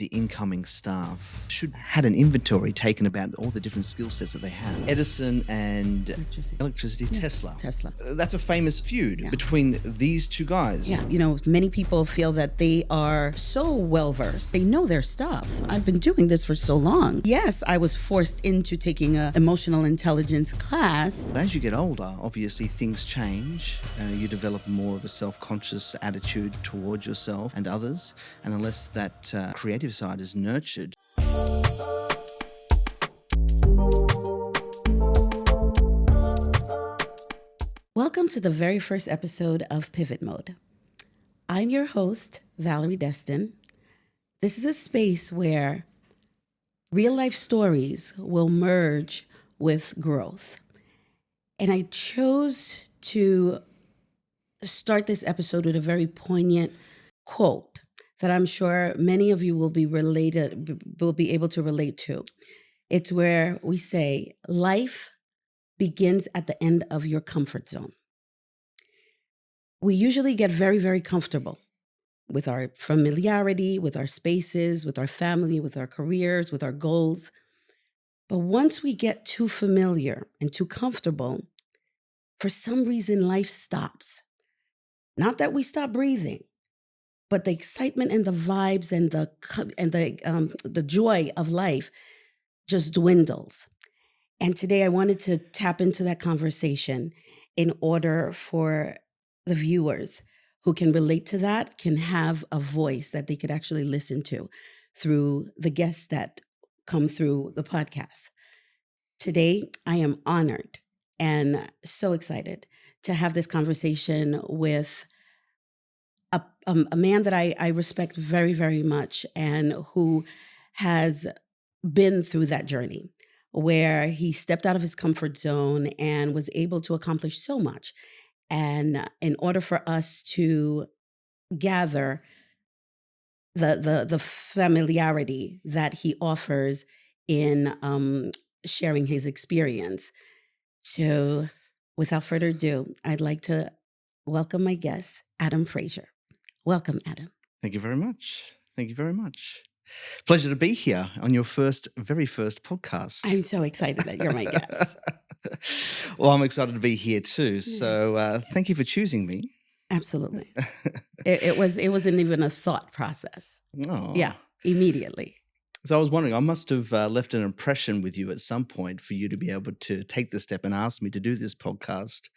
the incoming staff should had an inventory taken about all the different skill sets that they have. Edison and electricity Yeah. Tesla. Tesla. That's a famous feud Yeah. between these two guys. Yeah, you know, many people feel that they are so well-versed. They know their stuff. I've been doing this for so long. Yes, I was forced into taking an emotional intelligence class. But as you get older, obviously things change. You develop more of a self-conscious attitude towards yourself and others. And unless that creative side is nurtured, Welcome to the very first episode of Pivot Mode. I'm your host, Valerie Destin. This is a space where real-life stories will merge with growth. And I chose to start this episode with a very poignant quote that I'm sure many of you will be able to relate to. It's where we say, life begins at the end of your comfort zone. We usually get very, very comfortable with our familiarity, with our spaces, with our family, with our careers, with our goals. But once we get too familiar and too comfortable, for some reason life stops. Not that we stop breathing, but the excitement and the vibes and the joy of life just dwindles. And today I wanted to tap into that conversation in order for the viewers who can relate to that can have a voice that they could actually listen to through the guests that come through the podcast. Today, I am honored and so excited to have this conversation with a man that I respect very, very much and who has been through that journey where he stepped out of his comfort zone and was able to accomplish so much. And in order for us to gather the familiarity that he offers in sharing his experience. So without further ado, I'd like to welcome my guest, Adam Fraser. Welcome, Adam. thank you very much. Thank you very much. Pleasure to be here on your very first podcast. I'm so excited that you're my guest. Well, I'm excited to be here too. So thank you for choosing me. Absolutely. It wasn't even a thought process. Oh. Yeah, immediately. So I was wondering, I must have left an impression with you at some point for you to be able to take the step and ask me to do this podcast.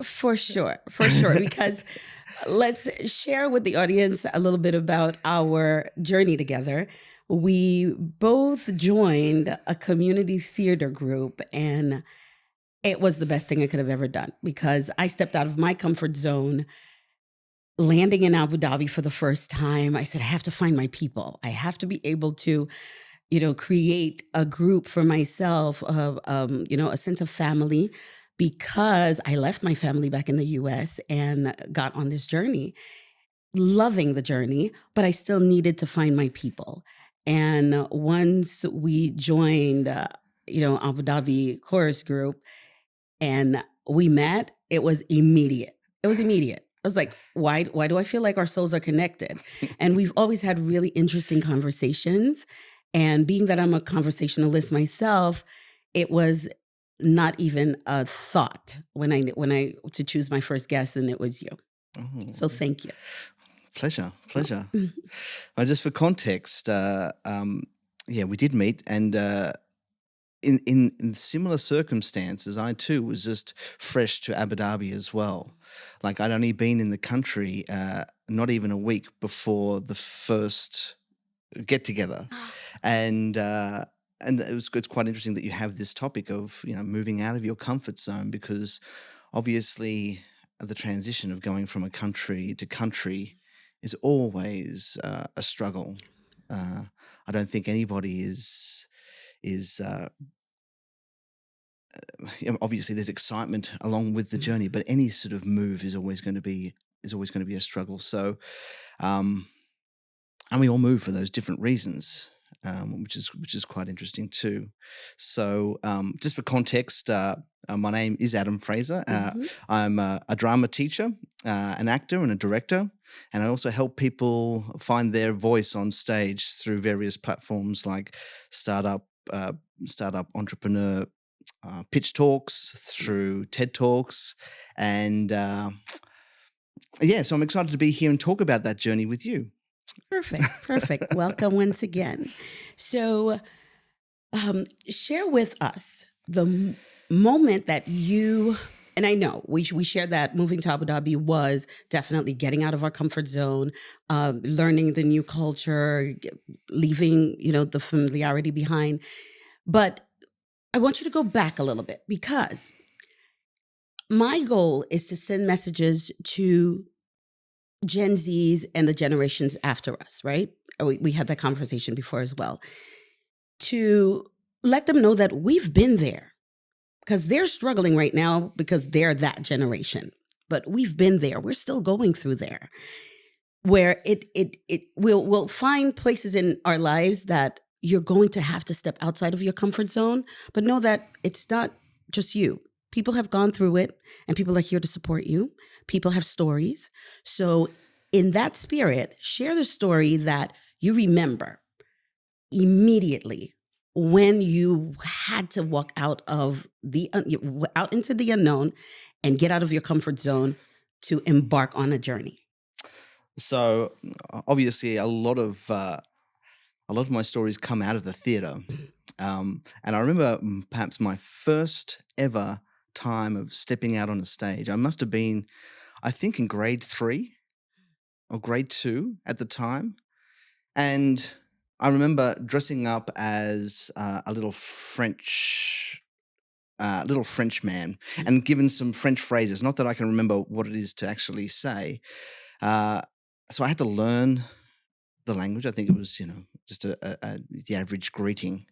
For sure. Because let's share with the audience a little bit about our journey together. We both joined a community theater group, and it was the best thing I could have ever done because I stepped out of my comfort zone. Landing in Abu Dhabi for the first time, I said, I have to find my people. I have to be able to, create a group for myself of, a sense of family, because I left my family back in the US and got on this journey, loving the journey, but I still needed to find my people. And once we joined, Abu Dhabi chorus group and we met, it was immediate. I was like, why do I feel like our souls are connected? And we've always had really interesting conversations. And being that I'm a conversationalist myself, it was not even a thought when I to choose my first guest, and it was you. Oh. So thank you. Pleasure. Just for context, we did meet, and in similar circumstances, I too was just fresh to Abu Dhabi as well. Like I'd only been in the country not even a week before the first get together, and it's quite interesting that you have this topic of moving out of your comfort zone, because obviously the transition of going from a country to country is always a struggle. I don't think anybody is obviously there's excitement along with the journey, but any sort of move is always going to be a struggle. So and we all move for those different reasons. which is quite interesting too. So, just for context, my name is Adam Fraser. I'm a drama teacher, an actor, and a director, and I also help people find their voice on stage through various platforms like startup entrepreneur pitch talks, through TED Talks, and so I'm excited to be here and talk about that journey with you. Perfect. Welcome once again. So, share with us the moment that you, and I know we shared that moving to Abu Dhabi was definitely getting out of our comfort zone, learning the new culture, leaving, the familiarity behind. But I want you to go back a little bit, because my goal is to send messages to Gen Zs and the generations after us, right? We had that conversation before as well, to let them know that we've been there, because they're struggling right now because they're that generation. But we've been there. We're still going through there, where we'll find places in our lives that you're going to have to step outside of your comfort zone, but know that it's not just you. People have gone through it, and people are here to support you. People have stories. So in that spirit, share the story that you remember immediately when you had to walk out into the unknown and get out of your comfort zone to embark on a journey. So, obviously, a lot of my stories come out of the theatre, and I remember perhaps my first ever time of stepping out on a stage. I must have been, I think, in grade 3 or grade 2 at the time, and I remember dressing up as a little French man, and given some French phrases. Not that I can remember what it is to actually say. So I had to learn the language. I think it was, just the average greeting.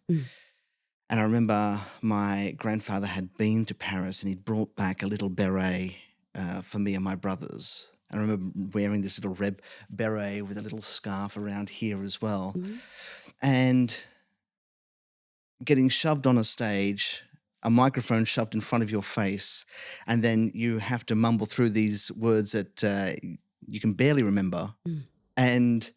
And I remember my grandfather had been to Paris, and he'd brought back a little beret for me and my brothers. I remember wearing this little red beret with a little scarf around here as well. And getting shoved on a stage, a microphone shoved in front of your face, and then you have to mumble through these words that you can barely remember. And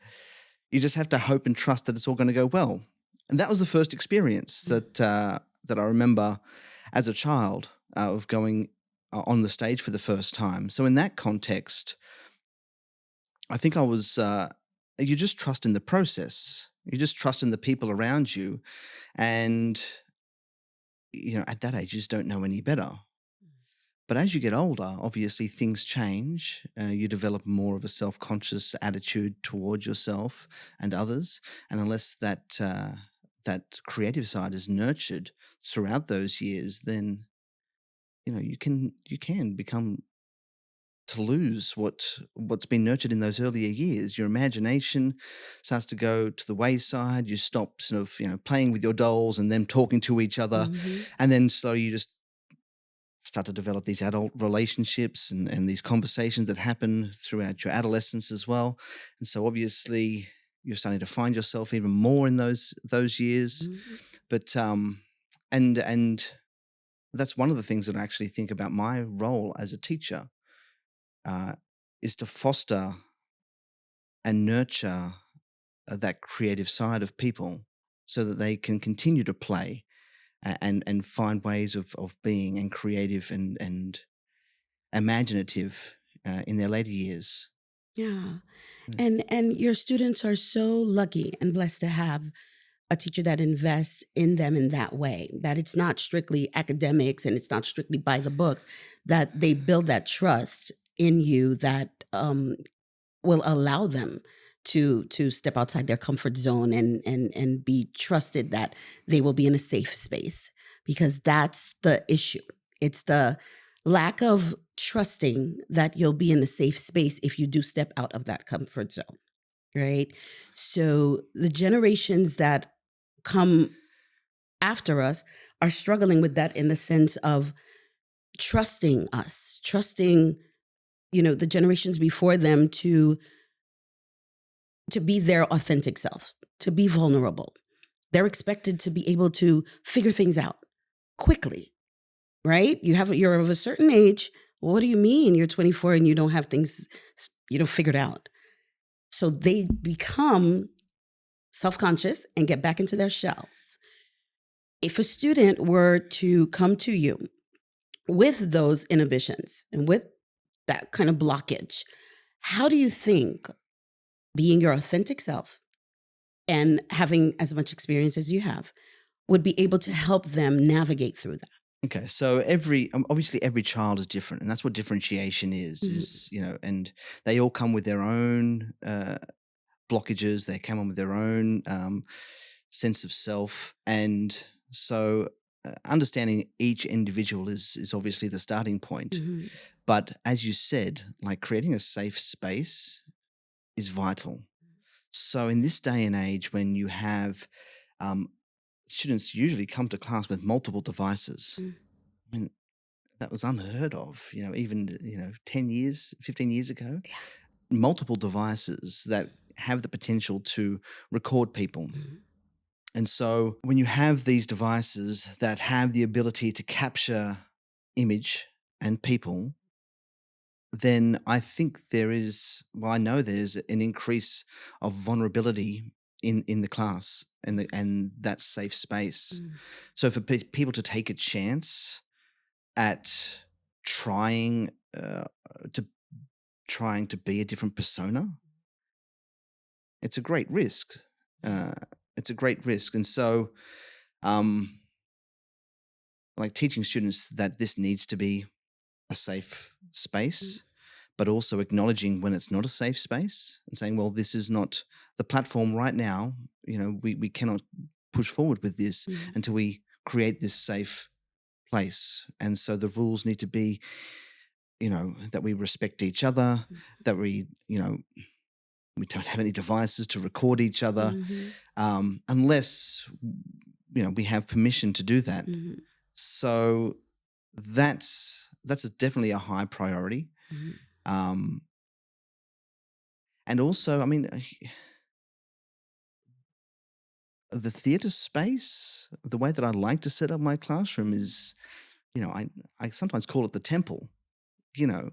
you just have to hope and trust that it's all going to go well. And that was the first experience that I remember as a child of going on the stage for the first time. So in that context, I think I was, you just trust in the process. You just trust in the people around you. And, at that age, you just don't know any better. But as you get older, obviously things change. You develop more of a self-conscious attitude towards yourself and others. And unless that creative side is nurtured throughout those years, then you can become to lose what's been nurtured in those earlier years. Your imagination starts to go to the wayside. You stop sort of playing with your dolls and them talking to each other, and then slowly you just start to develop these adult relationships and these conversations that happen throughout your adolescence as well. And so obviously you're starting to find yourself even more in those years. But and that's one of the things that I actually think about my role as a teacher, is to foster and nurture that creative side of people so that they can continue to play and find ways of being and creative and imaginative in their later years. Yeah. And your students are so lucky and blessed to have a teacher that invests in them in that way, that it's not strictly academics and it's not strictly by the books, that they build that trust in you that will allow them to step outside their comfort zone and be trusted that they will be in a safe space, because that's the issue. It's the lack of trusting that you'll be in a safe space if you do step out of that comfort zone, right? So the generations that come after us are struggling with that, in the sense of trusting us, trusting the generations before them to be their authentic self, to be vulnerable, They're expected to be able to figure things out quickly, right? You're of a certain age. What do you mean you're 24 and you don't have things, figured out? So they become self-conscious and get back into their shells. If a student were to come to you with those inhibitions and with that kind of blockage, how do you think being your authentic self and having as much experience as you have would be able to help them navigate through that? Okay, so obviously every child is different, and that's what differentiation is. Mhm. Is and they all come with their own blockages. They come in with their own sense of self, and so understanding each individual is obviously the starting point. Mhm. But as you said, like creating a safe space is vital. So in this day and age, when you have um, students usually come to class with multiple devices. Mm. I mean, that was unheard of, even, 10 years, 15 years ago. Yeah. Multiple devices that have the potential to record people. Mhm. And so when you have these devices that have the ability to capture image and people, then I think I know there's an increase of vulnerability in the class and that safe space. Mm. So for people to take a chance at trying to trying to be a different persona, it's a great risk. Uh, it's a great risk, and so um, like teaching students that this needs to be a safe Mm. space, but also acknowledging when it's not a safe space and saying, well, this is not the platform right now. We cannot push forward with this Mm. until we create this safe place. And so the rules need to be, that we respect each other, Mm. that we don't have any devices to record each other, Mhm. unless, we have permission to do that. Mhm. So definitely a high priority. Mhm. Um, and also, I mean, the theater space, the way that I like to set up my classroom is, I sometimes call it the temple. You know,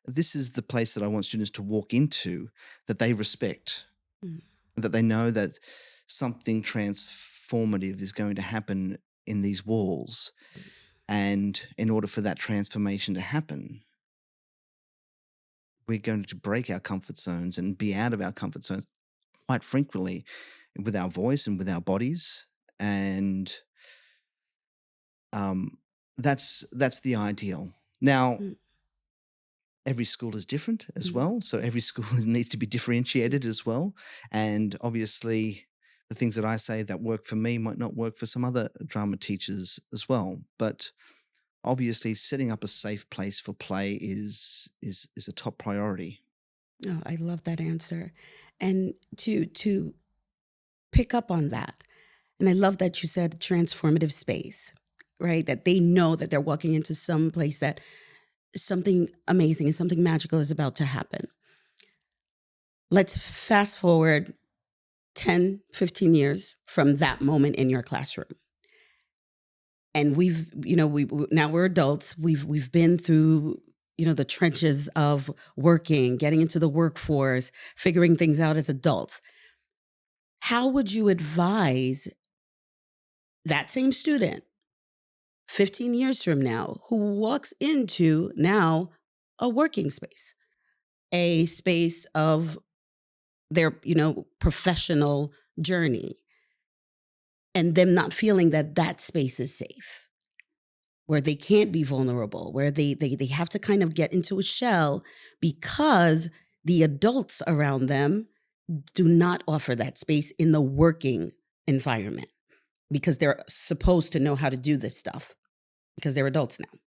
this is the place that I want students to walk into that they respect, Mm. that they know that something transformative is going to happen in these walls. And in order for that transformation to happen, we're going to break our comfort zones and be out of our comfort zones quite frequently with our voice and with our bodies. And um, that's the ideal. Now, Mm. every school is different as Mhm. well, so every school needs to be differentiated as well. And obviously, the things that I say that work for me might not work for some other drama teachers as well. But obviously, setting up a safe place for play is a top priority. Oh, I love that answer. And to pick up on that, and I love that you said transformative space, right? That they know that they're walking into some place that something amazing and something magical is about to happen. Let's fast forward 10, 15 years from that moment in your classroom. And now we're adults. We've been through, the trenches of working, getting into the workforce, figuring things out as adults. How would you advise that same student 15 years from now who walks into now a working space, a space of their, professional journey, and them not feeling that that space is safe, where they can't be vulnerable, where they have to kind of get into a shell because the adults around them do not offer that space in the working environment because they're supposed to know how to do this stuff because they're adults now,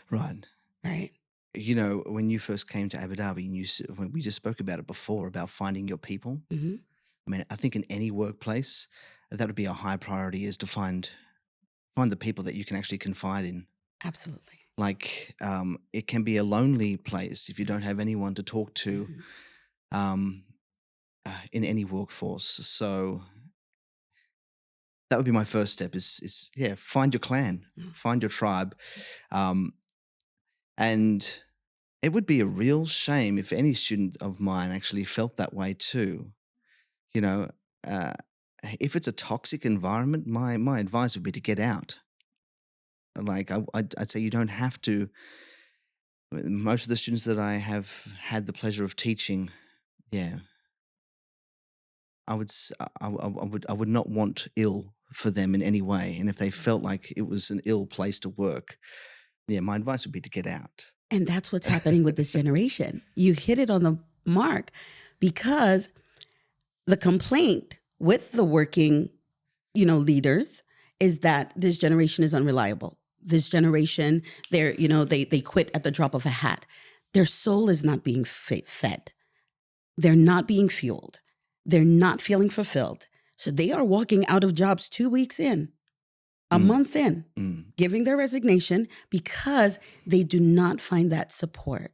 Right. right? When you first came to Abu Dhabi, and when we just spoke about it before about finding your people. Hmm. I mean, I think in any workplace, that would be a high priority is to find the people that you can actually confide in. Absolutely. Like, it can be a lonely place if you don't have anyone to talk to Mhm. um, in any workforce. So that would be my first step is find your clan, find your tribe. And it would be a real shame if any student of mine actually felt that way too. You know, uh, if it's a toxic environment, my advice would be to get out. Like I'd say you don't have to. Most of the students that I have had the pleasure of teaching, yeah, I would not want ill for them in any way. And if they felt like it was an ill place to work, yeah, my advice would be to get out. And that's what's happening with this generation. You hit it on the mark, because the complaint with the working, leaders is that this generation is unreliable. This generation, they quit at the drop of a hat. Their soul is not being fed. They're not being fueled. They're not feeling fulfilled. So they are walking out of jobs 2 weeks in, a month in, giving their resignation because they do not find that support.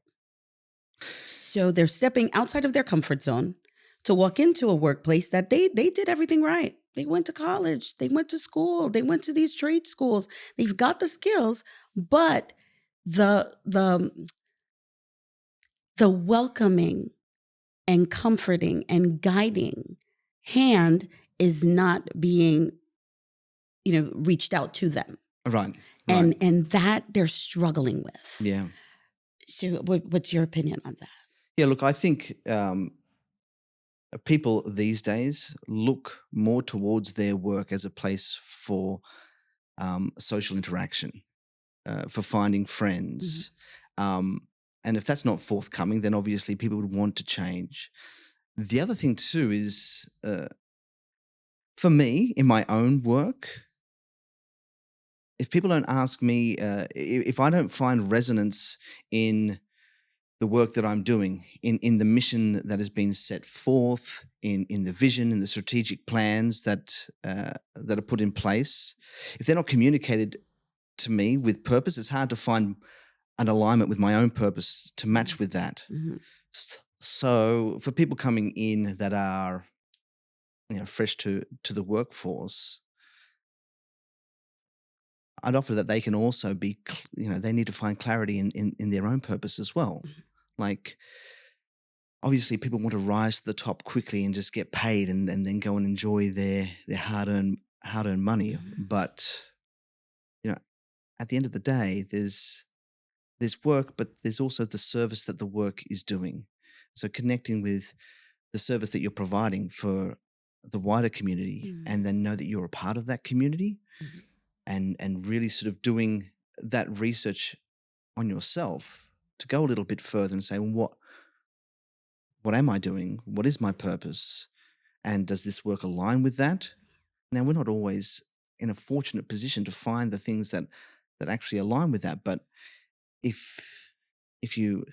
So they're stepping outside of their comfort zone to walk into a workplace that they did everything right. They went to college, they went to school, they went to these trade schools. They've got the skills, but the welcoming and comforting and guiding hand is not being, reached out to them. Right. And that they're struggling with. Yeah. So what's your opinion on that? Yeah, look, I think people these days look more towards their work as a place for social interaction, for finding friends. And if that's not forthcoming, then obviously people would want to change. The other thing too is, for me, in my own work, if people don't ask me, if I don't find resonance in the work that I'm doing, in the mission that has been set forth, in the vision, in the strategic plans that are put in place, if they're not communicated to me with purpose, it's hard to find an alignment with my own purpose to match with that. So for people coming in that are, fresh to the workforce, I'd offer that they can also be, they need to find clarity in their own purpose as well. Like, obviously people want to rise to the top quickly and just get paid and then go and enjoy their hard-earned money. But, at the end of the day, there's work, but there's also the service that the work is doing. So connecting with the service that you're providing for the wider community, and then know that you're a part of that community, and really sort of doing that research on yourself to go a little bit further and say, well, what am I doing? What is my purpose? And does this work align with that? Now, we're not always in a fortunate position to find the things that actually align with that. But if you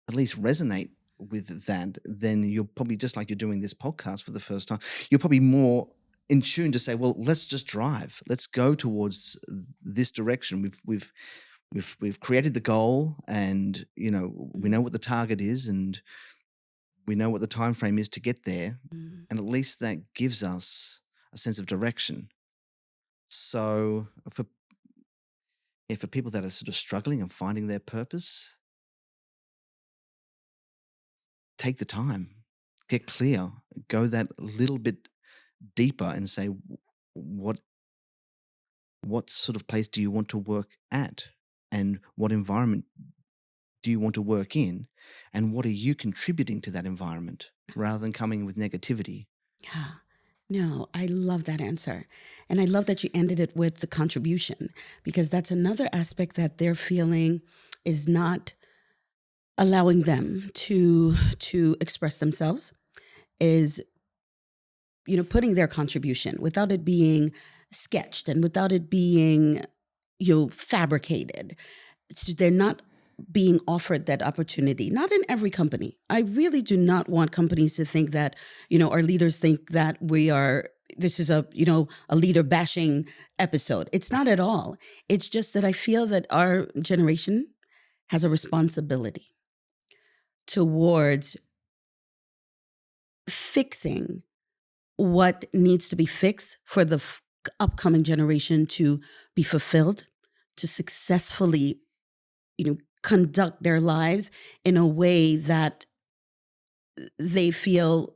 at least resonate with that, then you're probably, just like you're doing this podcast for the first time, you're probably more in tune to say, well, let's just drive. Let's go towards this direction. We've created the goal, and we know what the target is, and we know what the time frame is to get there, and at least that gives us a sense of direction. So for people that are sort of struggling and finding their purpose, take the time, get clear, go that little bit deeper, and say, what sort of place do you want to work at, and what environment do you want to work in, and what are you contributing to that environment, rather than coming with negativity. Yeah. No, I love that answer. And I love that you ended it with the contribution, because that's another aspect that they're feeling is not allowing them to express themselves, is putting their contribution without it being sketched and without it being fabricated. So they're not being offered that opportunity. Not in every company. I really do not want companies to think that, our leaders think that this is a leader bashing episode. It's not at all. It's just that I feel that our generation has a responsibility towards fixing what needs to be fixed for the upcoming generation to be fulfilled, to successfully, conduct their lives in a way that they feel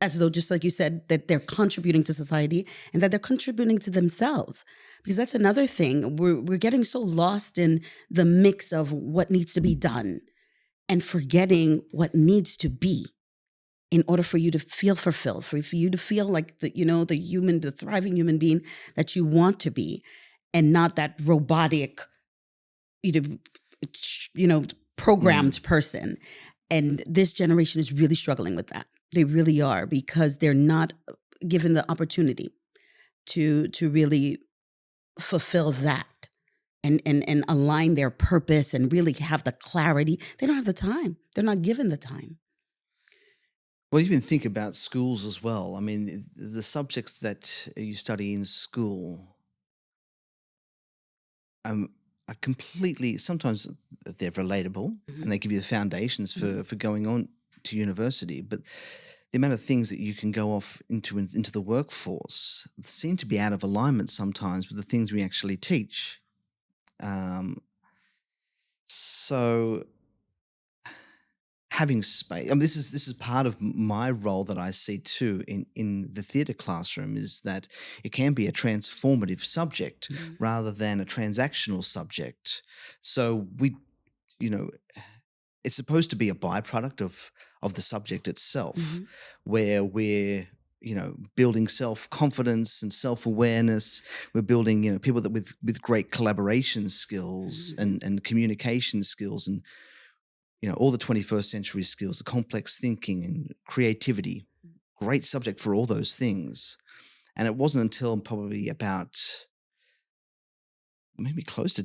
as though, just like you said, that they're contributing to society and that they're contributing to themselves. Because that's another thing. We're getting so lost in the mix of what needs to be done and forgetting what needs to be in order for you to feel fulfilled, for you to feel like the thriving human being that you want to be, and not that robotic, you know, programmed person. And this generation is really struggling with that. They really are, because they're not given the opportunity to really fulfill that and align their purpose and really have the clarity. They don't have the time. They're not given the time. Well, even think about schools as well. I mean, the subjects that you study in school are completely, sometimes they're relatable and they give you the foundations for going on to university. But the amount of things that you can go off into the workforce seem to be out of alignment sometimes with the things we actually teach. So having space, I mean, this is part of my role that I see too in the theatre classroom, is that it can be a transformative subject rather than a transactional subject. So it's supposed to be a byproduct of the subject itself, where we're building self-confidence and self-awareness. We're building people that with great collaboration skills and communication skills and all the 21st century skills, the complex thinking and creativity. Great subject for all those things. And it wasn't until probably about maybe close to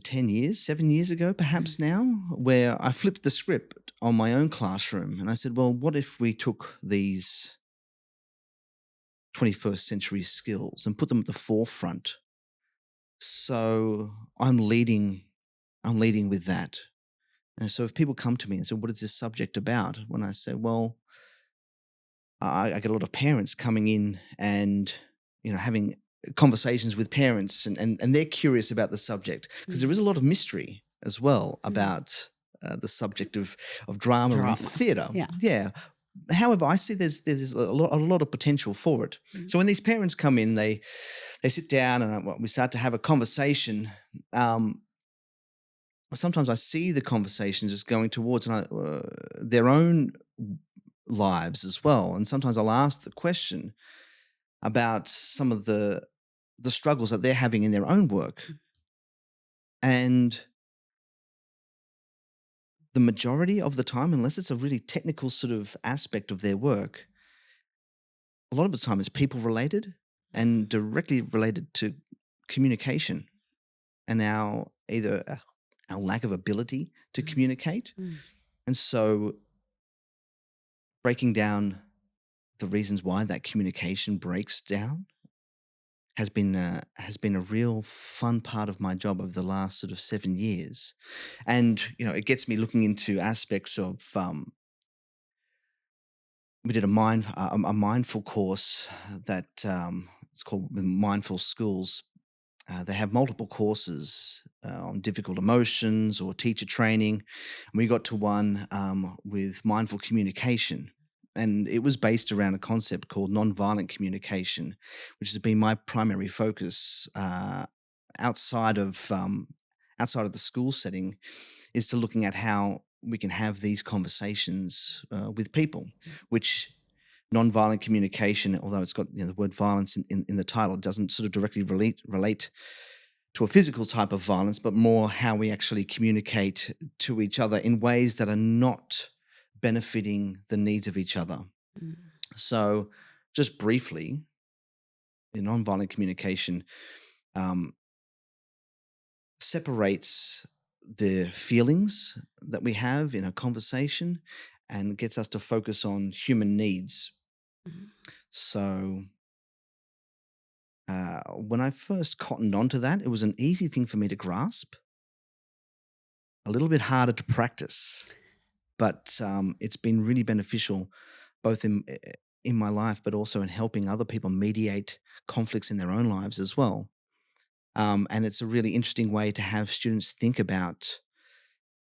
7 years ago, perhaps now, where I flipped the script on my own classroom. And I said, well, what if we took these 21st century skills and put them at the forefront? So I'm leading with that. And so if people come to me and say, what is this subject about? When I say, well, I get a lot of parents coming in and, having conversations with parents and they're curious about the subject, because there is a lot of mystery as well about the subject of drama and theatre. Yeah. However, I see there's a lot of potential for it. So when these parents come in, they sit down and we start to have a conversation. Sometimes I see the conversations just going towards their own lives as well. And sometimes I'll ask the question about some of the struggles that they're having in their own work. And the majority of the time, unless it's a really technical sort of aspect of their work, a lot of the time it's people related and directly related to communication and either our lack of ability to communicate. And so breaking down the reasons why that communication breaks down has been a real fun part of my job over the last sort of 7 years. And it gets me looking into aspects of we did a mindful course that it's called Mindful Schools. They have multiple courses on difficult emotions or teacher training. And we got to one with mindful communication. And it was based around a concept called nonviolent communication, which has been my primary focus outside of the school setting, is to looking at how we can have these conversations with people, which nonviolent communication, although it's got the word violence in the title, doesn't sort of directly relate to a physical type of violence, but more how we actually communicate to each other in ways that are not benefiting the needs of each other. So just briefly, the nonviolent communication separates the feelings that we have in a conversation and gets us to focus on human needs. So when I first cottoned onto that, it was an easy thing for me to grasp, a little bit harder to practice, but it's been really beneficial both in in my life, but also in helping other people mediate conflicts in their own lives as well. And it's a really interesting way to have students think about,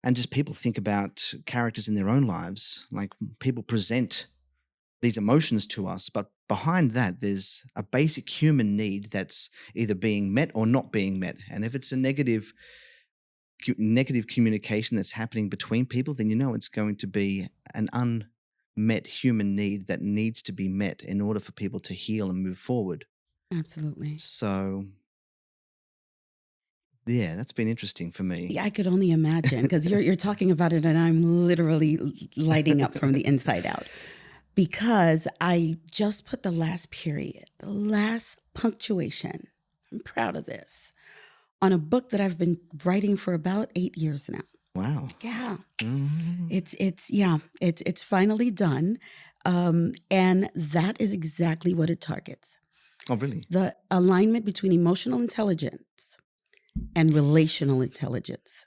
and just people think about characters in their own lives. Like, people present these emotions to us, but behind that, there's a basic human need that's either being met or not being met. And if it's a negative communication that's happening between people, then you know it's going to be an unmet human need that needs to be met in order for people to heal and move forward. Absolutely. So, yeah, that's been interesting for me. Yeah, I could only imagine, because you're talking about it and I'm literally lighting up from the inside out, because I just put the last period, the last punctuation. I'm proud of this, on a book that I've been writing for about 8 years now. Wow. Yeah. Mhm. It's finally done. And that is exactly what it targets. Oh, really? The alignment between emotional intelligence and relational intelligence.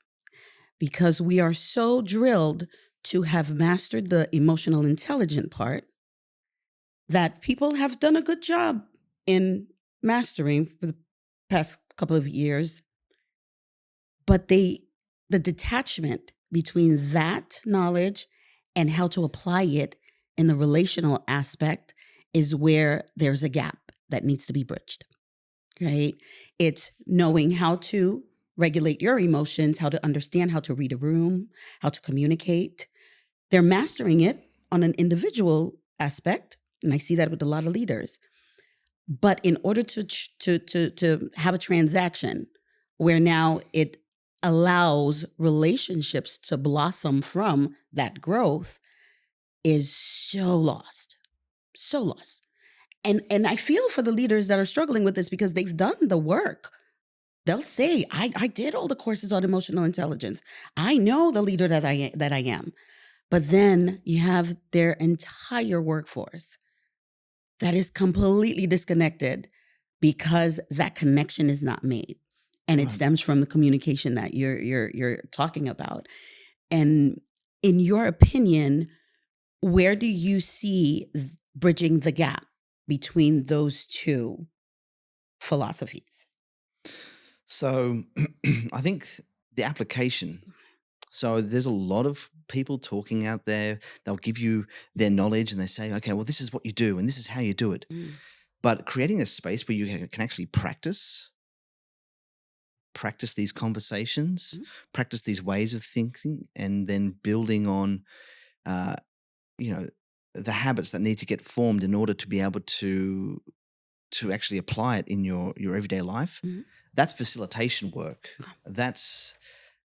Because we are so drilled to have mastered the emotional intelligent part that people have done a good job in mastering for the past couple of years. But the detachment between that knowledge and how to apply it in the relational aspect is where there's a gap that needs to be bridged, right? It's knowing how to regulate your emotions, how to understand how to read a room, how to communicate. They're mastering it on an individual aspect, and I see that with a lot of leaders. But in order to have a transaction where now it allows relationships to blossom from that growth, is so lost, so lost. And I feel for the leaders that are struggling with this, because they've done the work. They'll say, I did all the courses on emotional intelligence. I know the leader that I am. But then you have their entire workforce that is completely disconnected because that connection is not made. And it Right. stems from the communication that you're talking about. And in your opinion, where do you see bridging the gap between those two philosophies? So, I think the application. So, there's a lot of people talking out there. They'll give you their knowledge and they say, okay, well, this is what you do and this is how you do it. Mm, But creating a space where you can actually practice these conversations, mm, practice these ways of thinking, and then building on, uh, you know, the habits that need to get formed in order to be able to actually apply it in your everyday life. mm. That's facilitation work. That's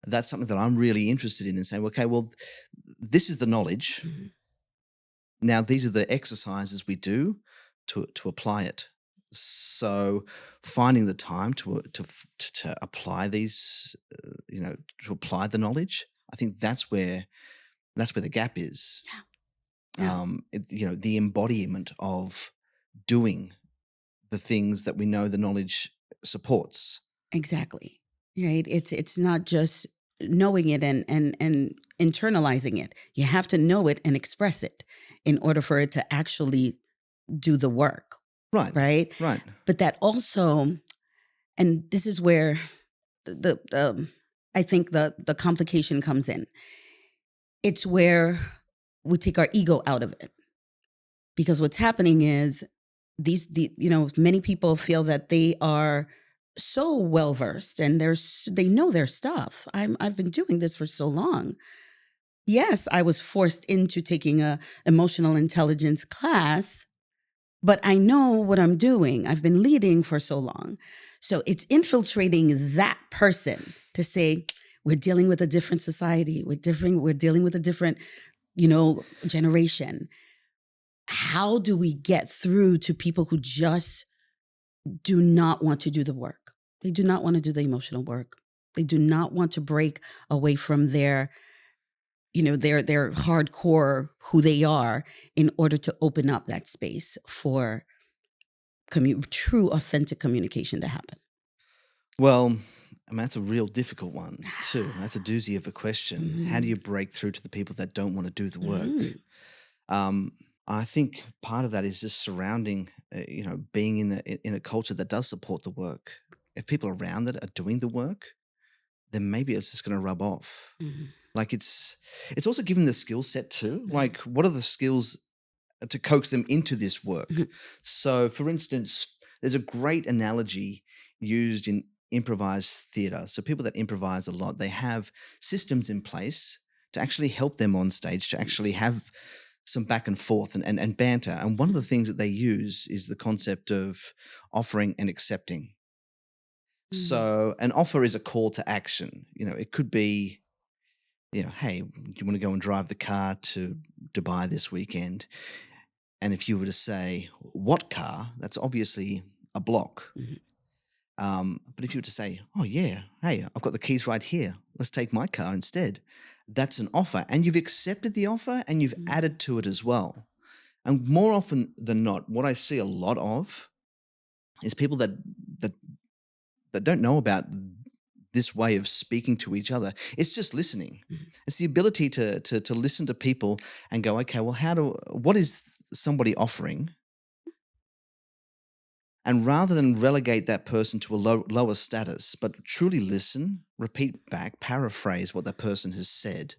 that's something that I'm really interested in, and saying, okay, well, this is the knowledge. Mhm. Now these are the exercises we do to apply it. So finding the time to apply these, to apply the knowledge, I think that's where the gap is. Yeah, The embodiment of doing the things that we know the knowledge supports. exactly. Right. It's not just knowing it and internalizing it. You have to know it and express it in order for it to actually do the work. Right, Right. right. But that also, and this is where the I think the complication comes in. It's where we take our ego out of it, because what's happening is many people feel that they are so well versed and they know their stuff. I've been doing this for so long. Yes, I was forced into taking a emotional intelligence class, but I know what I'm doing. I've been leading for so long. So it's infiltrating that person to say, we're dealing with a different society. We're dealing with a different, generation. How do we get through to people who just do not want to do the work? They do not want to do the emotional work. They do not want to break away from their hardcore who they are, in order to open up that space for true, authentic communication to happen. Well, I mean, that's a real difficult one too. That's a doozy of a question. How do Mhm. you break through to the people that don't want to do the work? Mhm. Um, I think part of that is just surrounding, being in a culture that does support the work. If people around it are doing the work, then maybe it's just going to rub off. Mhm. Like it's also given the skill set too. Mhm. Like, what are the skills to coax them into this work? Mhm. So, for instance, there's a great analogy used in improvised theatre. So, people that improvise a lot, they have systems in place to actually help them on stage to actually have some back and forth and banter. And one of the things that they use is the concept of offering and accepting. Mhm. So, an offer is a call to action. It could be, hey, do you want to go and drive the car to Dubai this weekend? And if you were to say, what car? That's obviously a block. Mhm. But if you were to say, oh, yeah, hey, I've got the keys right here. Let's take my car instead. That's an offer. And you've accepted the offer and you've Mhm. added to it as well. And more often than not, what I see a lot of is people that don't know about this way of speaking to each other. It's just listening. Mhm. It's the ability to listen to people and go, okay, well, what is somebody offering? And rather than relegate that person to a lower status, but truly listen, repeat back, paraphrase what that person has said,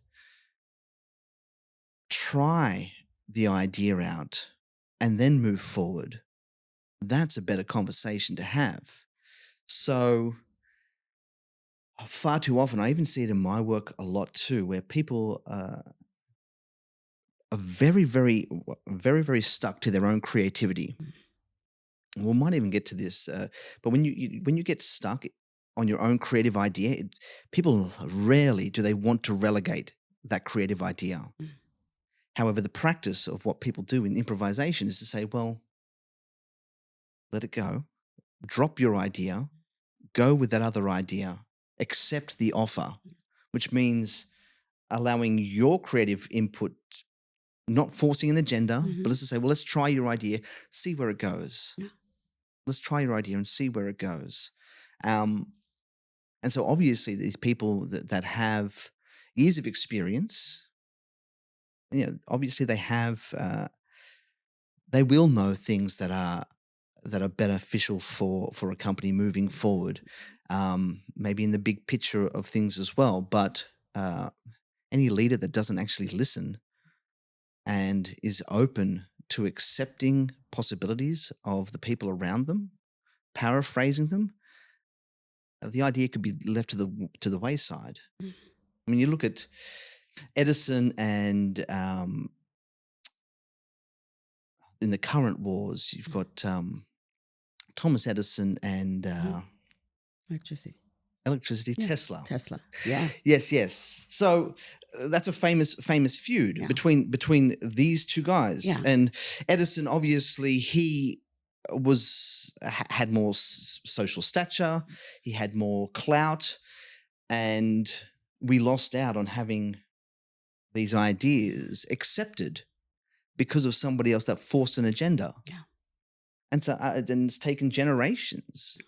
try the idea out, and then move forward. That's a better conversation to have. So, far too often, I even see it in my work a lot too, where people are very, very, very, very stuck to their own creativity. We might even get to this, but when you get stuck on your own creative idea, people rarely do they want to relegate that creative idea. Mhm. However, the practice of what people do in improvisation is to say, well, let it go, drop your idea, go with that other idea, accept the offer, which means allowing your creative input, not forcing an agenda, but Mhm. let's just say, well, let's try your idea, see where it goes. Yeah. Let's try your idea and see where it goes. Um, and so obviously these people that have years of experience, obviously they will know things that are beneficial for a company moving forward, maybe in the big picture of things as well. But any leader that doesn't actually listen and is open to accepting possibilities of the people around them, paraphrasing them, the idea could be left to the wayside. Mhm. I mean, you look at Edison and in the current wars, you've got Thomas Edison and Mhm. Electricity. electricity, Yeah. Tesla. Tesla. Yeah. Yes, yes. So that's a famous feud Yeah. between these two guys. Yeah. And Edison, obviously, he had more social stature, he had more clout, and we lost out on having these ideas accepted because of somebody else that forced an agenda. Yeah. And so and it's taken generations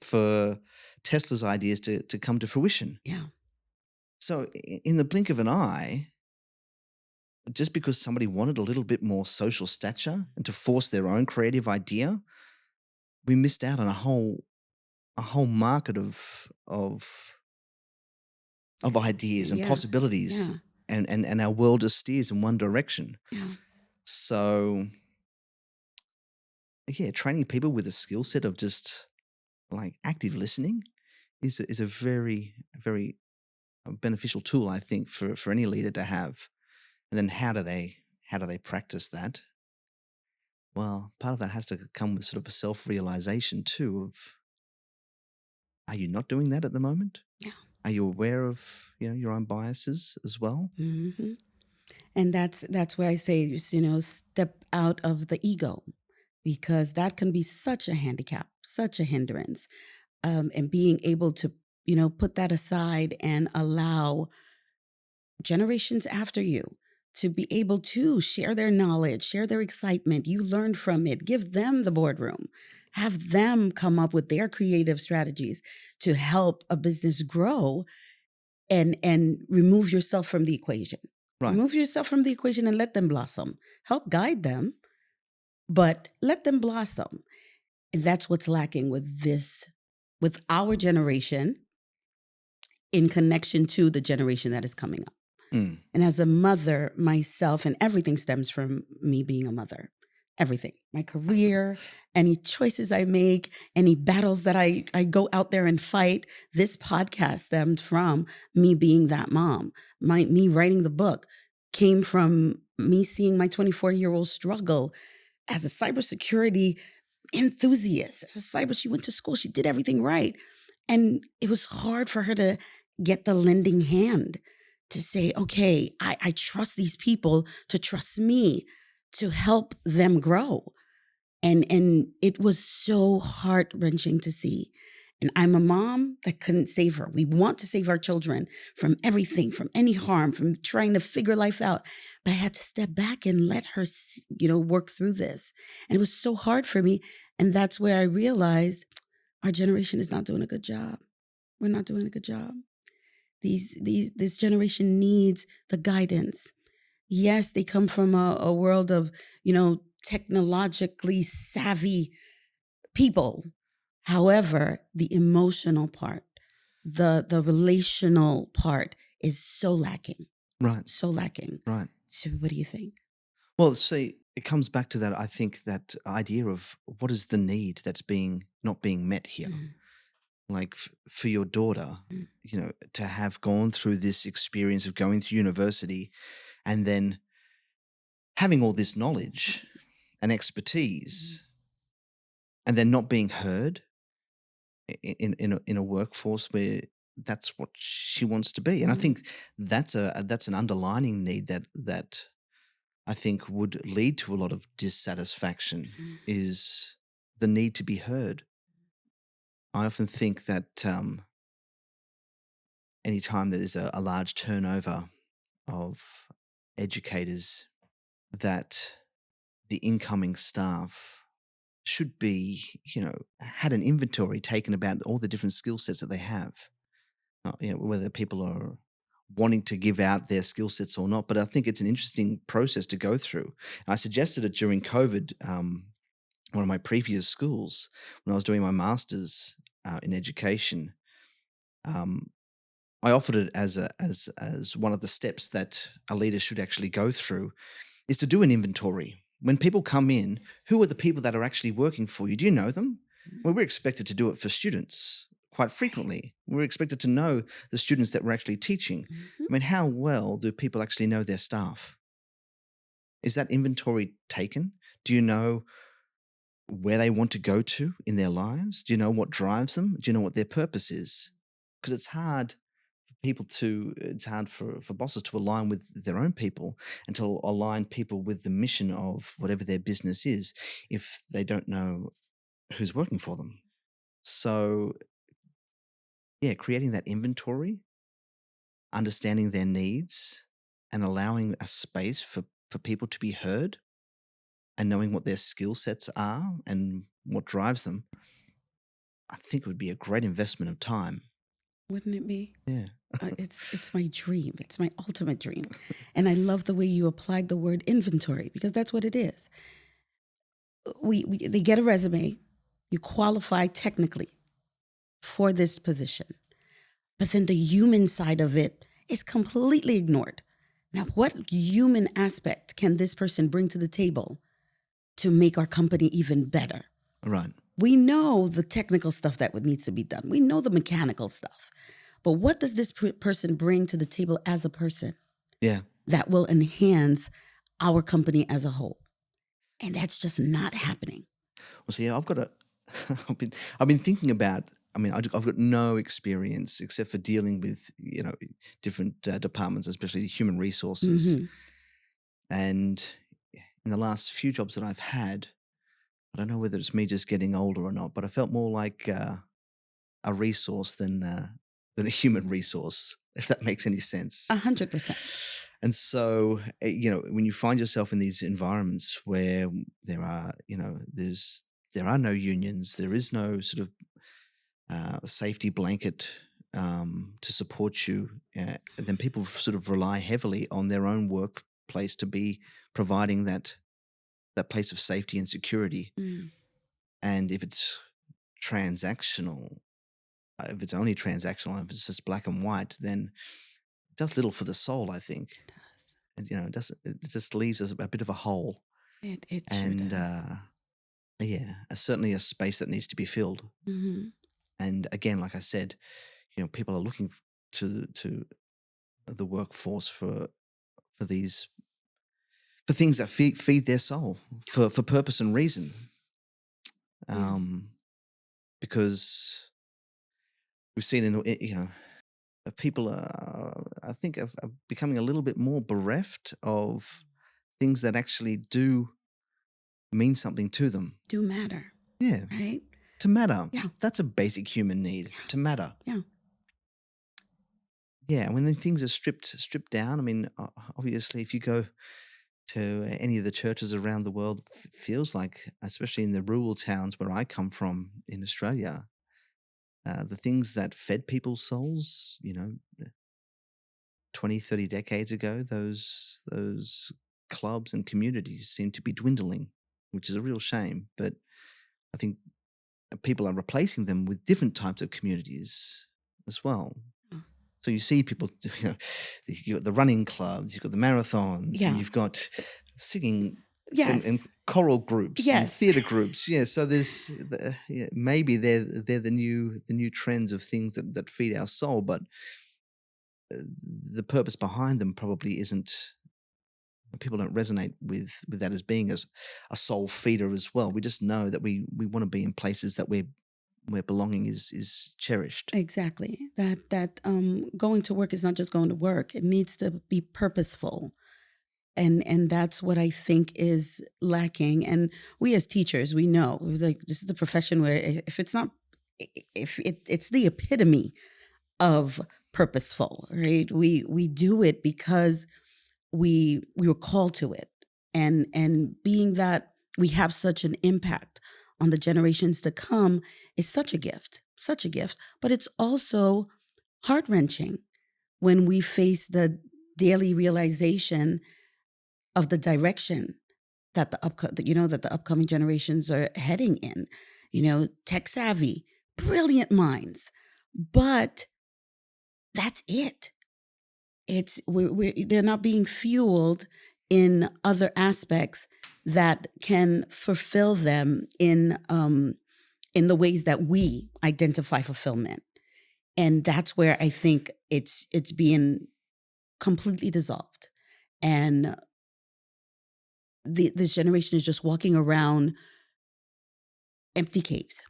for Tesla's ideas to come to fruition. Yeah. So in the blink of an eye, just because somebody wanted a little bit more social stature and to force their own creative idea, we missed out on a whole market of ideas and Yeah. possibilities, Yeah. and our world just steers in one direction. Yeah. So yeah, training people with a skill set of just like active listening is a very, very beneficial tool, I think, for any leader to have. And then how do they practice that? Well, part of that has to come with sort of a self-realization too of, are you not doing that at the moment? Yeah. Are you aware of your own biases as well? Mhm. And that's where I say, step out of the ego, because that can be such a handicap, such a hindrance. And being able to, put that aside and allow generations after you to be able to share their knowledge, share their excitement. You learned from it. Give them the boardroom. Have them come up with their creative strategies to help a business grow and remove yourself from the equation. Right. Remove yourself from the equation and let them blossom. Help guide them, but let them blossom. And that's what's lacking with our generation in connection to the generation that is coming up. Mm. And as a mother myself, and everything stems from me being a mother. Everything, my career, any choices I make, any battles that I go out there and fight. This podcast stemmed from me being that mom. Me writing the book came from me seeing my 24-year-old struggle as a cybersecurity enthusiast. She went to school, she did everything right. And it was hard for her to get the lending hand to say, okay, I trust these people to trust me to help them grow. And it was so heart-wrenching to see. And I'm a mom that couldn't save her. We want to save our children from everything, from any harm, from trying to figure life out. But I had to step back and let her, work through this. And it was so hard for me. And that's where I realized our generation is not doing a good job. We're not doing a good job. This generation needs the guidance. Yes, they come from a world of, technologically savvy people. However, the emotional part, the relational part is so lacking. Right. So lacking. Right. So what do you think? Well, see, it comes back to that. I think that idea of what is the need that's not being met here. Like for your daughter, to have gone through this experience of going through university and then having all this knowledge and expertise and then not being heard in a workforce where that's what she wants to be. And I think that's an underlining need that I think would lead to a lot of dissatisfaction is the need to be heard. I often think that anytime there's a large turnover of educators, that the incoming staff should be, had an inventory taken about all the different skill sets that they have. Whether people are wanting to give out their skill sets or not. But I think it's an interesting process to go through. I suggested it during COVID, one of my previous schools, when I was doing my master's in education. I offered it as one of the steps that a leader should actually go through is to do an inventory. When people come in, who are the people that are actually working for you? Do you know them? Well, we're expected to do it for students quite frequently. We're expected to know the students that we're actually teaching. I mean, how well do people actually know their staff? Is that inventory taken? Do you know where they want to go to in their lives? Do you know what drives them? Do you know what their purpose is? Because it's hard for bosses to align with their own people and to align people with the mission of whatever their business is if they don't know who's working for them. So, yeah, creating that inventory, understanding their needs, and allowing a space for people to be heard and knowing what their skill sets are and what drives them, I think it would be a great investment of time. Wouldn't it be? Yeah. It's my dream. It's my ultimate dream. And I love the way you applied the word inventory because that's what it is. They get a resume, you qualify technically for this position, but then the human side of it is completely ignored. Now, what human aspect can this person bring to the table to make our company even better? Right. We know the technical stuff that needs to be done. We know the mechanical stuff. But what does this person bring to the table as a person? Yeah. That will enhance our company as a whole. And that's just not happening. Well, see, I've been thinking about. I mean, I've got no experience except for dealing with different departments, especially human resources. And in the last few jobs that I've had, I don't know whether it's me just getting older or not, but I felt more like a resource than a human resource, if that makes any sense. 100%. And so, when you find yourself in these environments where there are no unions, there is no sort of safety blanket to support you, then people sort of rely heavily on their own workplace to be providing that place of safety and security. Mm, And if it's transactional, if it's only transactional, if it's just black and white, then it does little for the soul, I think. it does. And it just leaves us a bit of a hole. It sure And does. certainly a space that needs to be filled. Hmm. And again, like I said, people are looking to the workforce for these for things that feed their soul for purpose and reason. Yeah. Because we've seen people are, I think, are becoming a little bit more bereft of things that actually do mean something to them. Do matter, Yeah, right? to matter. Yeah. That's a basic human need. Yeah. To matter. Yeah. Yeah, when the things are stripped down. I mean, obviously, if you go to any of the churches around the world, feels like, especially in the rural towns where I come from in Australia, the things that fed people's souls, 20, 30 decades ago, those clubs and communities seem to be dwindling, which is a real shame. But I think people are replacing them with different types of communities as well. Mm. So you see people, you've got the running clubs, you've got the marathons, Yeah. you've got singing and Yes. choral groups and Yes. theatre groups. Yeah, so there's maybe they're the new trends of things that feed our soul, but the purpose behind them probably isn't. People don't resonate with that as being a soul feeder as well. We just know that we want to be in places that where belonging is cherished. Exactly. That going to work is not just going to work. It needs to be purposeful. And that's what I think is lacking. And we as teachers, we know, like, this is the profession where if it's not, if it's the epitome of purposeful, right? We do it because we were called to it, and being that we have such an impact on the generations to come is such a gift. But it's also heart wrenching when we face the daily realization of the direction that that the upcoming generations are heading in. Tech savvy, brilliant minds, but that's it. They're not being fueled in other aspects that can fulfill them in the ways that we identify fulfillment. And that's where I think it's being completely dissolved. And this generation is just walking around empty caves.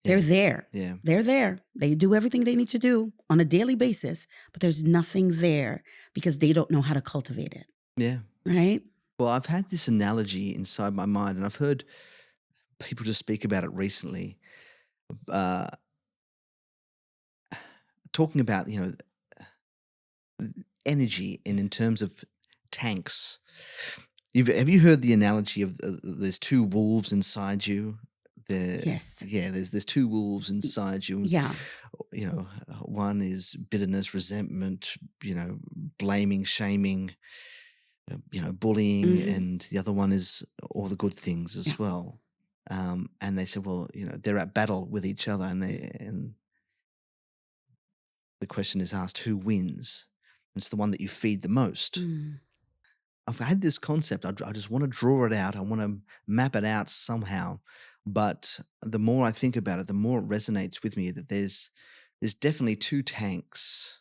They're there. Yeah. They're there. They do everything they need to do on a daily basis, but there's nothing there because they don't know how to cultivate it. Yeah. Right? Well, I've had this analogy inside my mind, and I've heard people just speak about it recently. Talking about energy in terms of tanks. Have you heard the analogy of there's two wolves inside you? Yes. Yeah, there's two wolves inside you. Yeah. One is bitterness, resentment, blaming, shaming, bullying, Mhm. and the other one is all the good things as Yeah. well. And they said, well, they're at battle with each other, and the question is asked, who wins? It's the one that you feed the most. Mm. I've had this concept. I just want to draw it out. I want to map it out somehow. But the more I think about it, the more it resonates with me that there's definitely two tanks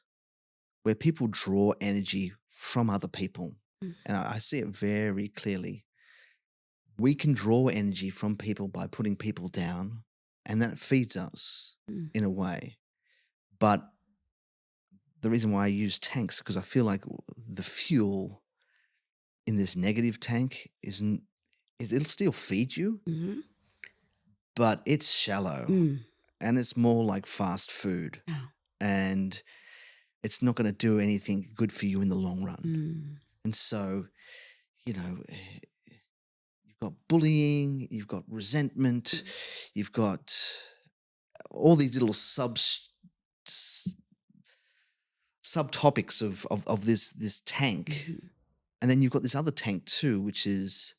where people draw energy from other people. Mm. And I see it very clearly. We can draw energy from people by putting people down, and that feeds us Mm. in a way. But the reason why I use tanks, because I feel like the fuel in this negative tank it'll still feed you, Mhm. but it's shallow Mm. and it's more like fast food, Yeah. and it's not going to do anything good for you in the long run. Mm. And so, you've got bullying, you've got resentment, you've got all these little subtopics of this tank. Mhm. And then you've got this other tank too, which is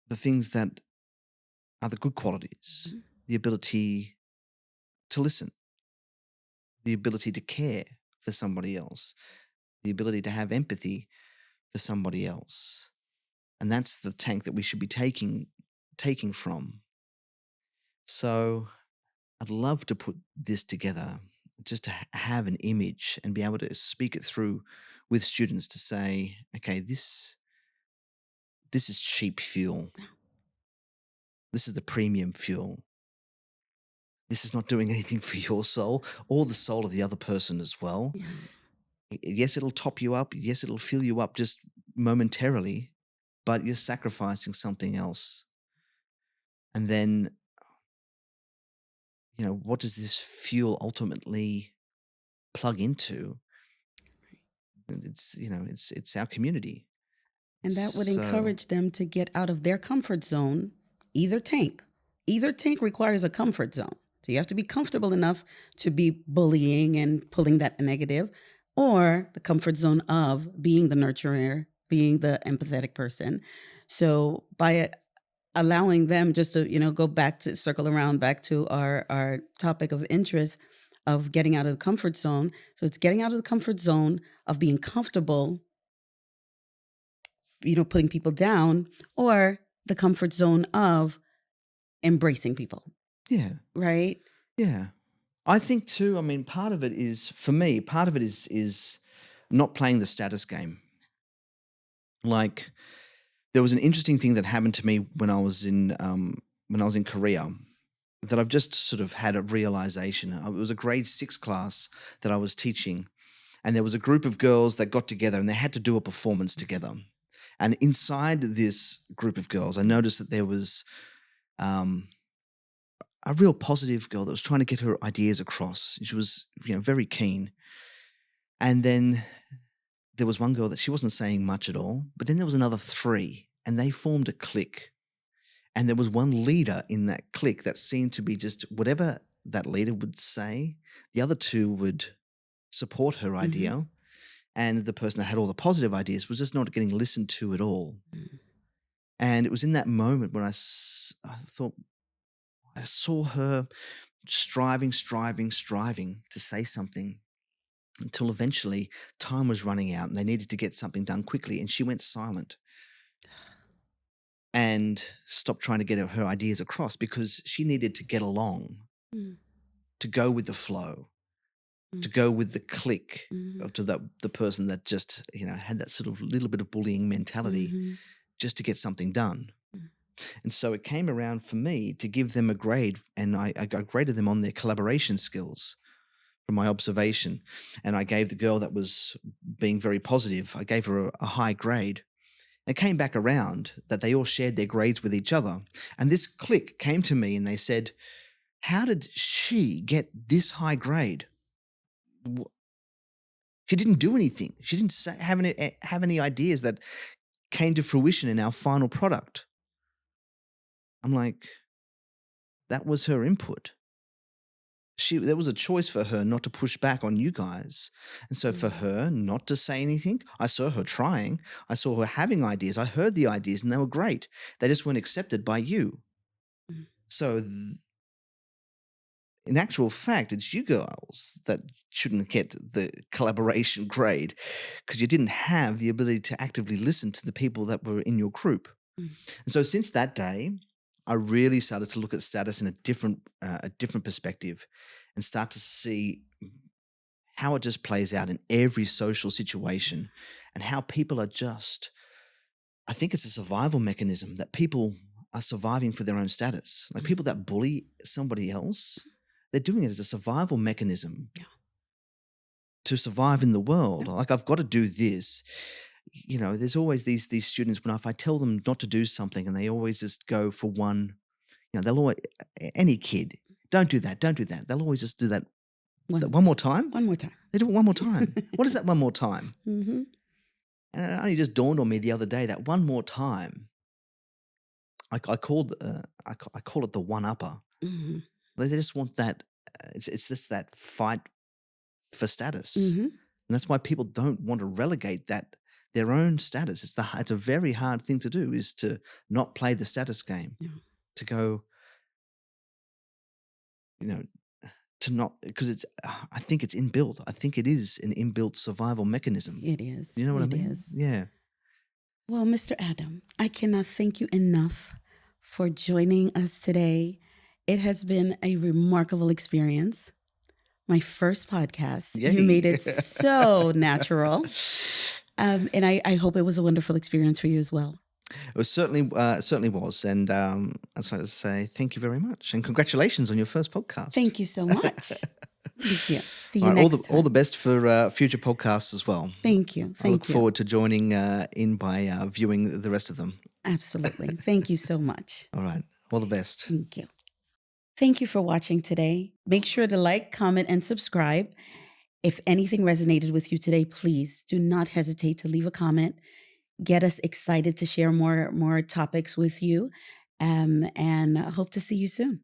the things that are the good qualities, Mhm. the ability to listen, the ability to care for somebody else, the ability to have empathy for somebody else. And that's the tank that we should be taking from. So I'd love to put this together, just to have an image and be able to speak it through with students to say, okay, this is cheap fuel. This is the premium fuel. This is not doing anything for your soul or the soul of the other person as well. Yeah. Yes, it'll top you up. Yes, it'll fill you up just momentarily, but you're sacrificing something else. And then, what does this fuel ultimately plug into? It's our community. And that would So encourage them to get out of their comfort zone, either tank. Either tank requires a comfort zone. So you have to be comfortable enough to be bullying and pulling that negative, or the comfort zone of being the nurturer, being the empathetic person. So by allowing them just to, go back to circle around back to our topic of interest of getting out of the comfort zone. So it's getting out of the comfort zone of being comfortable, putting people down, or the comfort zone of embracing people, yeah, right? yeah. I think too. I mean, part of it is for me. Part of it is not playing the status game. Like, there was an interesting thing that happened to me when I was in Korea, that I've just sort of had a realization. It was a grade 6 class that I was teaching, and there was a group of girls that got together and they had to do a performance together. And inside this group of girls, I noticed that there was um, a real positive girl that was trying to get her ideas across. She was, very keen. And then there was one girl that she wasn't saying much at all, but then there was another 3, and they formed a clique. And there was one leader in that clique that seemed to be just whatever that leader would say, the other 2 would support her Mm-hmm. idea. And the person that had all the positive ideas was just not getting listened to at all. And it was in that moment when I thought, I saw her striving to say something, until eventually time was running out and they needed to get something done quickly. And she went silent and stopped trying to get her ideas across, because she needed to get along, Mm-hmm. to go with the flow, to go with the clique, Mm-hmm. to the person that just, had that sort of little bit of bullying mentality, Mm-hmm. just to get something done. And so it came around for me to give them a grade, and I graded them on their collaboration skills from my observation. And I gave the girl that was being very positive, I gave her a high grade. And it came back around that they all shared their grades with each other. And this clique came to me and they said, how did she get this high grade? She didn't do anything. She didn't have any ideas that came to fruition in our final product. I'm like, that was her input. There was a choice for her not to push back on you guys. And so for her not to say anything, I saw her trying. I saw her having ideas. I heard the ideas and they were great. They just weren't accepted by you. Mm. So in actual fact, it's you girls that shouldn't get the collaboration grade, because you didn't have the ability to actively listen to the people that were in your group. Mm. And so since that day, I really started to look at status in a different perspective, and start to see how it just plays out in every social situation, and how people are just, I think it's a survival mechanism, that people are surviving for their own status. Like, people that bully somebody else, they're doing it as a survival mechanism. Yeah. To survive in the world. Yeah. Like, I've got to do this. There's always these students, when if I tell them not to do something and they always just go for one, they'll always, any kid, don't do that. They'll always just do that one more time. One more time. They do it one more time. What is that one more time? Mm-hmm. And it only just dawned on me the other day that one more time, I call it the one upper. Mm-hmm. They just want that. It's just that fight for status. Mm-hmm. And that's why people don't want to relegate their own status. It's a very hard thing to do, is to not play the status game. Yeah. To go, to not, because I think it's inbuilt. I think it is an inbuilt survival mechanism. It is. You know what I It mean? is. Yeah. Well, Mr. Adam, I cannot thank you enough for joining us today. It has been a remarkable experience. My first podcast. Yay. You made it so natural. And I hope it was a wonderful experience for you as well. It was certainly was. And I'd like to say thank you very much. And congratulations on your first podcast. Thank you so much. Thank you. See you All right, next time. all the best for future podcasts as well. Thank you. I look Thank you. forward to joining in by viewing the rest of them. Absolutely. Thank you so much. All right. All the best. Thank you. Thank you for watching today. Make sure to like, comment, and subscribe. If anything resonated with you today, please do not hesitate to leave a comment. Get us excited to share more topics with you, and hope to see you soon.